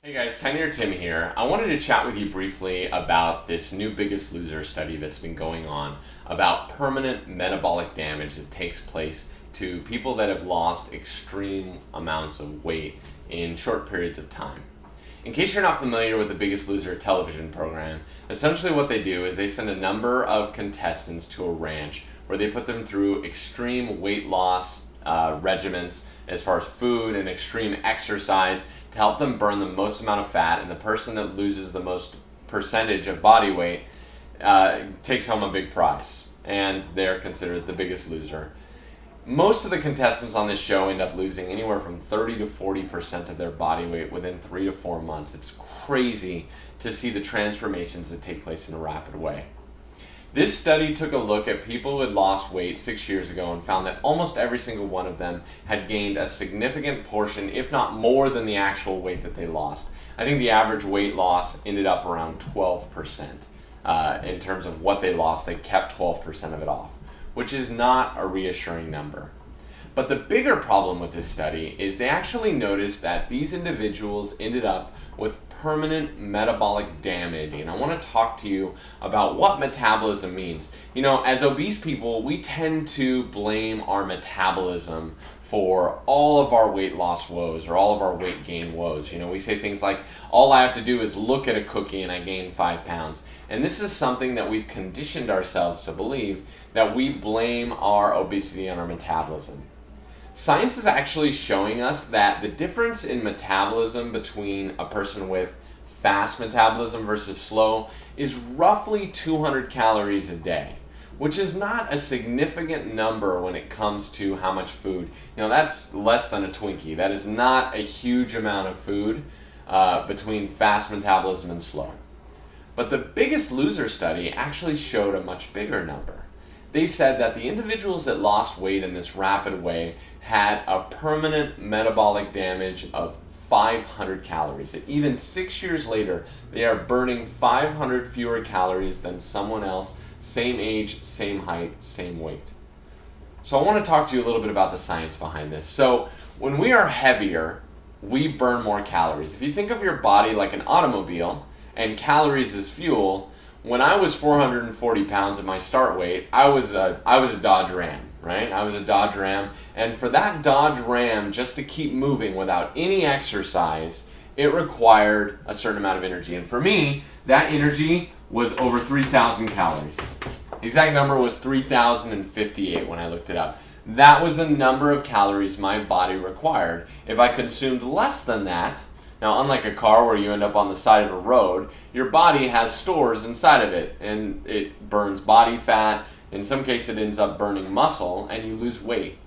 Hey guys, Tiny or Tim here. I wanted to chat with you briefly about this new Biggest Loser study that's been going on about permanent metabolic damage that takes place to people that have lost extreme amounts of weight in short periods of time. In case you're not familiar with the Biggest Loser television program, essentially what they do is they send a number of contestants to a ranch where they put them through extreme weight loss regimens as far as food and extreme exercise to help them burn the most amount of fat, and the person that loses the most percentage of body weight takes home a big prize, and they're considered the biggest loser. Most of the contestants on this show end up losing anywhere from 30 to 40% of their body weight within 3 to 4 months. It's crazy to see the transformations that take place in a rapid way. This study took a look at people who had lost weight 6 years ago and found that almost every single one of them had gained a significant portion, if not more than the actual weight that they lost. I think the average weight loss ended up around 12%. In terms of what they lost, they kept 12% of it off, which is not a reassuring number. But the bigger problem with this study is they actually noticed that these individuals ended up with permanent metabolic damage. And I want to talk to you about what metabolism means. You know, as obese people, we tend to blame our metabolism for all of our weight loss woes or all of our weight gain woes. You know, we say things like, all I have to do is look at a cookie and I gain 5 pounds. And this is something that we've conditioned ourselves to believe, that we blame our obesity on our metabolism. Science is actually showing us that the difference in metabolism between a person with fast metabolism versus slow is roughly 200 calories a day, which is not a significant number when it comes to how much food. You know, that's less than a Twinkie. That is not a huge amount of food between fast metabolism and slow. But the Biggest Loser study actually showed a much bigger number. They said that the individuals that lost weight in this rapid way had a permanent metabolic damage of 500 calories. And even 6 years later, they are burning 500 fewer calories than someone else, same age, same height, same weight. So I want to talk to you a little bit about the science behind this. So when we are heavier, we burn more calories. If you think of your body like an automobile and calories as fuel, when I was 440 pounds at my start weight, I was a Dodge Ram, right? I was a Dodge Ram, and for that Dodge Ram just to keep moving without any exercise, it required a certain amount of energy. And for me, that energy was over 3,000 calories. The exact number was 3,058 when I looked it up. That was the number of calories my body required. If I consumed less than that, now, unlike a car where you end up on the side of a road, your body has stores inside of it, and it burns body fat. In some cases, it ends up burning muscle, and you lose weight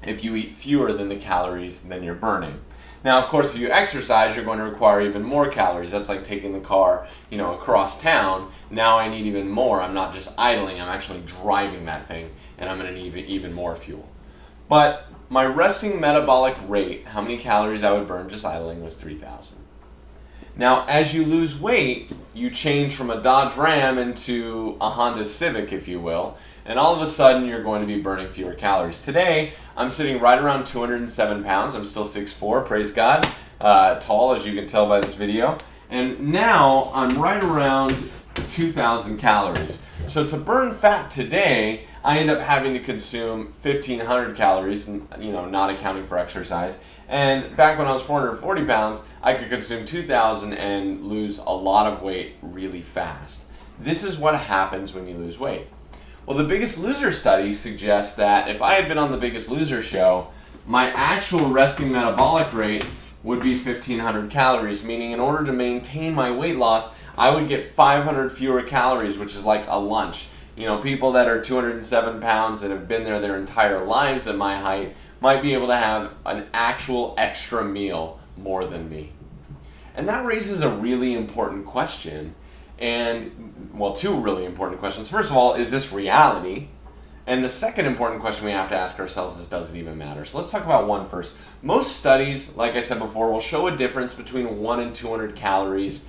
if you eat fewer than the calories than you're burning. Now, of course, if you exercise, you're going to require even more calories. That's like taking the car, across town. Now I need even more. I'm not just idling, I'm actually driving that thing, and I'm going to need even more fuel. But my resting metabolic rate, how many calories I would burn just idling, was 3,000. Now, as you lose weight, you change from a Dodge Ram into a Honda Civic, if you will, and all of a sudden you're going to be burning fewer calories. Today, I'm sitting right around 207 pounds. I'm still 6'4", praise God, tall, as you can tell by this video. And now I'm right around 2,000 calories. So to burn fat today, I end up having to consume 1,500 calories, not accounting for exercise. And back when I was 440 pounds, I could consume 2,000 and lose a lot of weight really fast. This is what happens when you lose weight. Well, the Biggest Loser study suggests that if I had been on the Biggest Loser show, my actual resting metabolic rate would be 1,500 calories, meaning in order to maintain my weight loss, I would get 500 fewer calories, which is like a lunch. People that are 207 pounds that have been there their entire lives at my height might be able to have an actual extra meal more than me. And that raises a really important question. Two really important questions. First of all, is this reality? And the second important question we have to ask ourselves is, does it even matter? So let's talk about one first. Most studies, like I said before, will show a difference between 1 and 200 calories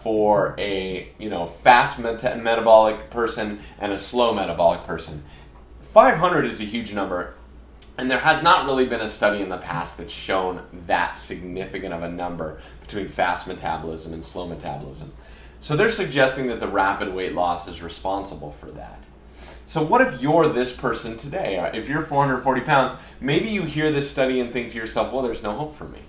for a fast metabolic person and a slow metabolic person. 500 is a huge number. And there has not really been a study in the past that's shown that significant of a number between fast metabolism and slow metabolism. So they're suggesting that the rapid weight loss is responsible for that. So what if you're this person today? If you're 440 pounds, maybe you hear this study and think to yourself, well, there's no hope for me.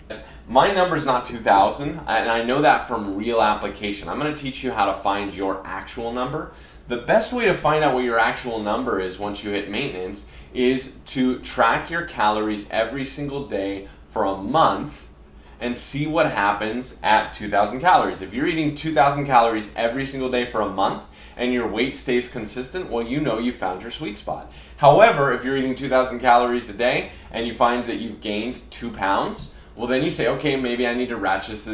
My number's not 2,000, and I know that from real application. I'm going to teach you how to find your actual number. The best way to find out what your actual number is once you hit maintenance is to track your calories every single day for a month and see what happens at 2,000 calories. If you're eating 2,000 calories every single day for a month and your weight stays consistent, well, you know you found your sweet spot. However, if you're eating 2,000 calories a day and you find that you've gained 2 pounds, well, then you say, okay, maybe I need to ratchet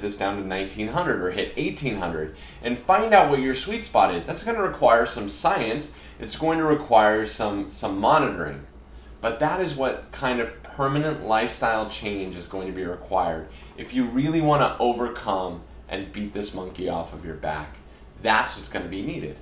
this down to 1,900 or hit 1,800 and find out what your sweet spot is. That's going to require some science. It's going to require some monitoring. But that is what kind of permanent lifestyle change is going to be required if you really want to overcome and beat this monkey off of your back. That's what's going to be needed.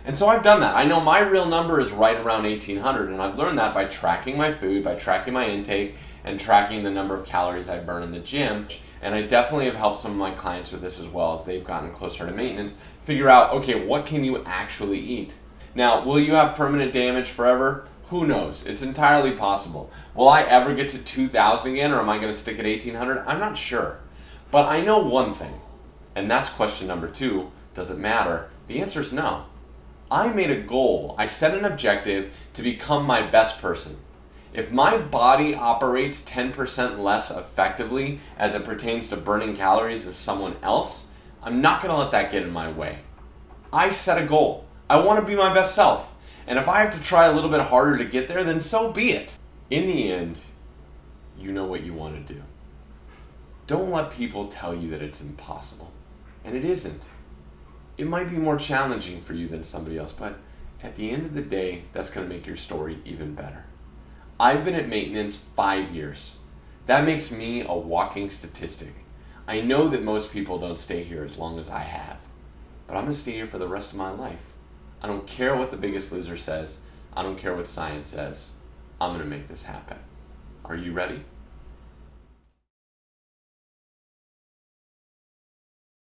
And so I've done that. I know my real number is right around 1,800, and I've learned that by tracking my food, by tracking my intake, and tracking the number of calories I burn in the gym. And I definitely have helped some of my clients with this as well as they've gotten closer to maintenance, figure out, okay, what can you actually eat? Now, will you have permanent damage forever? Who knows? It's entirely possible. Will I ever get to 2,000 again, or am I going to stick at 1,800? I'm not sure. But I know one thing, and that's question number 2. Does it matter? The answer is no. I made a goal. I set an objective to become my best person. If my body operates 10% less effectively as it pertains to burning calories as someone else, I'm not going to let that get in my way. I set a goal. I want to be my best self. And if I have to try a little bit harder to get there, then so be it. In the end, you know what you want to do. Don't let people tell you that it's impossible. And it isn't. It might be more challenging for you than somebody else, but at the end of the day, that's going to make your story even better. I've been at maintenance 5 years. That makes me a walking statistic. I know that most people don't stay here as long as I have, but I'm going to stay here for the rest of my life. I don't care what the Biggest Loser says. I don't care what science says. I'm going to make this happen. Are you ready?